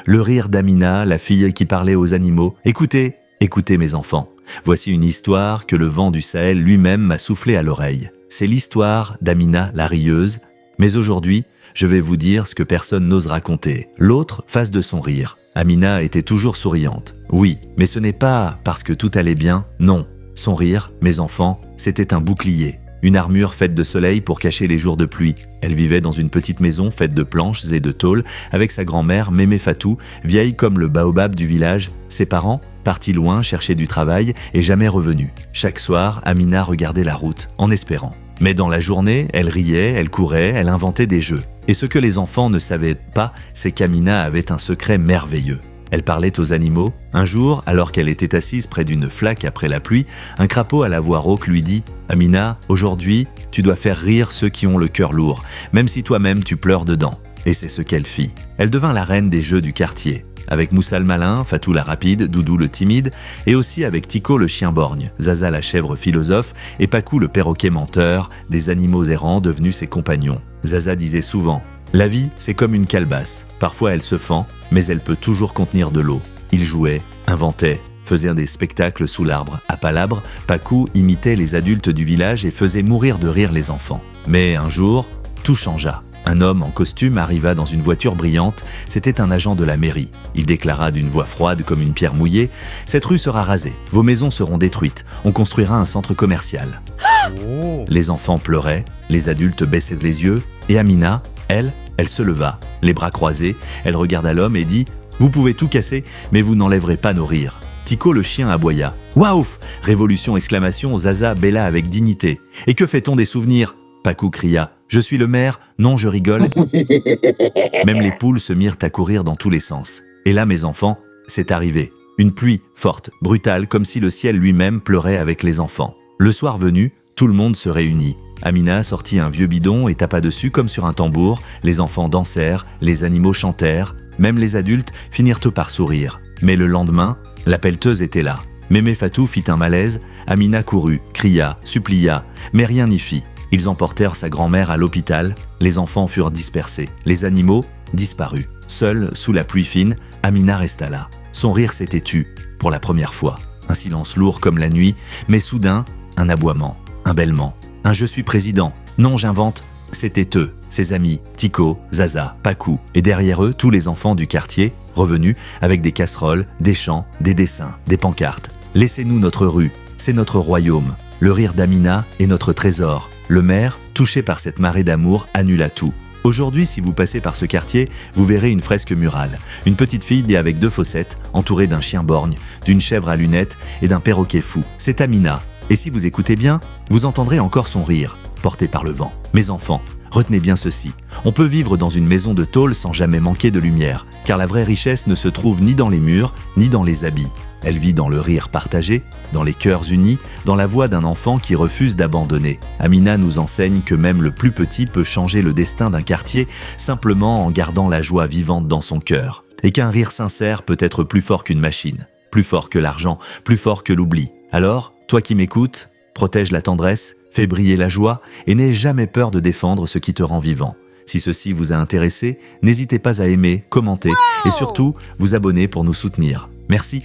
le rire d'Amina, la fille qui parlait aux animaux. Écoutez, écoutez mes enfants. Voici une histoire que le vent du Sahel lui-même m'a soufflé à l'oreille. C'est l'histoire d'Amina la rieuse. Mais aujourd'hui, je vais vous dire ce que personne n'ose raconter. L'autre face de son rire. Amina était toujours souriante. Oui, mais ce n'est pas parce que tout allait bien, non. Son rire, mes enfants, c'était un bouclier. Une armure faite de soleil pour cacher les jours de pluie. Elle vivait dans une petite maison faite de planches et de tôles avec sa grand-mère Mémé Fatou, vieille comme le baobab du village. Ses parents, partis loin chercher du travail et jamais revenus. Chaque soir, Amina regardait la route, en espérant. Mais dans la journée, elle riait, elle courait, elle inventait des jeux. Et ce que les enfants ne savaient pas, c'est qu'Amina avait un secret merveilleux. Elle parlait aux animaux. Un jour, alors qu'elle était assise près d'une flaque après la pluie, un crapaud à la voix rauque lui dit « Amina, aujourd'hui, tu dois faire rire ceux qui ont le cœur lourd, même si toi-même tu pleures dedans. » Et c'est ce qu'elle fit. Elle devint la reine des jeux du quartier. Avec Moussa le malin, Fatou la rapide, Doudou le timide, et aussi avec Tico le chien borgne, Zaza la chèvre philosophe et Pacou le perroquet menteur, des animaux errants devenus ses compagnons. Zaza disait souvent « La vie, c'est comme une calebasse. Parfois elle se fend, mais elle peut toujours contenir de l'eau. » Il jouait, inventait, faisait des spectacles sous l'arbre. À Palabre, Pacou imitait les adultes du village et faisait mourir de rire les enfants. Mais un jour, tout changea. Un homme en costume arriva dans une voiture brillante, c'était un agent de la mairie. Il déclara d'une voix froide comme une pierre mouillée « Cette rue sera rasée, vos maisons seront détruites, on construira un centre commercial. » Les enfants pleuraient, les adultes baissaient les yeux, et Amina, elle se leva, les bras croisés, elle regarda l'homme et dit « Vous pouvez tout casser, mais vous n'enlèverez pas nos rires. » Tico le chien aboya. « Waouh ! Révolution, exclamation, Zaza bêla avec dignité. « Et que fait-on des souvenirs ?» Pacou cria « Je suis le maire, non je rigole. » Même les poules se mirent à courir dans tous les sens. Et là, mes enfants, c'est arrivé. Une pluie forte, brutale, comme si le ciel lui-même pleurait avec les enfants. Le soir venu, tout le monde se réunit. Amina sortit un vieux bidon et tapa dessus comme sur un tambour. Les enfants dansèrent, les animaux chantèrent. Même les adultes finirent par sourire. Mais le lendemain, la pelleteuse était là. Mémé Fatou fit un malaise. Amina courut, cria, supplia, mais rien n'y fit. Ils emportèrent sa grand-mère à l'hôpital, les enfants furent dispersés, les animaux disparus. Seule, sous la pluie fine, Amina resta là. Son rire s'était tu, pour la première fois. Un silence lourd comme la nuit, mais soudain, un aboiement, un bêlement, un « je suis président ». Non, j'invente. C'étaient eux, ses amis, Tico, Zaza, Pacou, et derrière eux, tous les enfants du quartier, revenus avec des casseroles, des chants, des dessins, des pancartes. « Laissez-nous notre rue, c'est notre royaume. Le rire d'Amina est notre trésor. » Le maire, touché par cette marée d'amour, annula tout. Aujourd'hui, si vous passez par ce quartier, vous verrez une fresque murale. Une petite fille avec 2 fossettes, entourée d'un chien borgne, d'une chèvre à lunettes et d'un perroquet fou. C'est Amina. Et si vous écoutez bien, vous entendrez encore son rire, porté par le vent. Mes enfants, retenez bien ceci. On peut vivre dans une maison de tôle sans jamais manquer de lumière, car la vraie richesse ne se trouve ni dans les murs, ni dans les habits. Elle vit dans le rire partagé, dans les cœurs unis, dans la voix d'un enfant qui refuse d'abandonner. Amina nous enseigne que même le plus petit peut changer le destin d'un quartier simplement en gardant la joie vivante dans son cœur. Et qu'un rire sincère peut être plus fort qu'une machine, plus fort que l'argent, plus fort que l'oubli. Alors, toi qui m'écoutes, protège la tendresse, fais briller la joie et n'aie jamais peur de défendre ce qui te rend vivant. Si ceci vous a intéressé, n'hésitez pas à aimer, commenter et surtout vous abonner pour nous soutenir. Merci.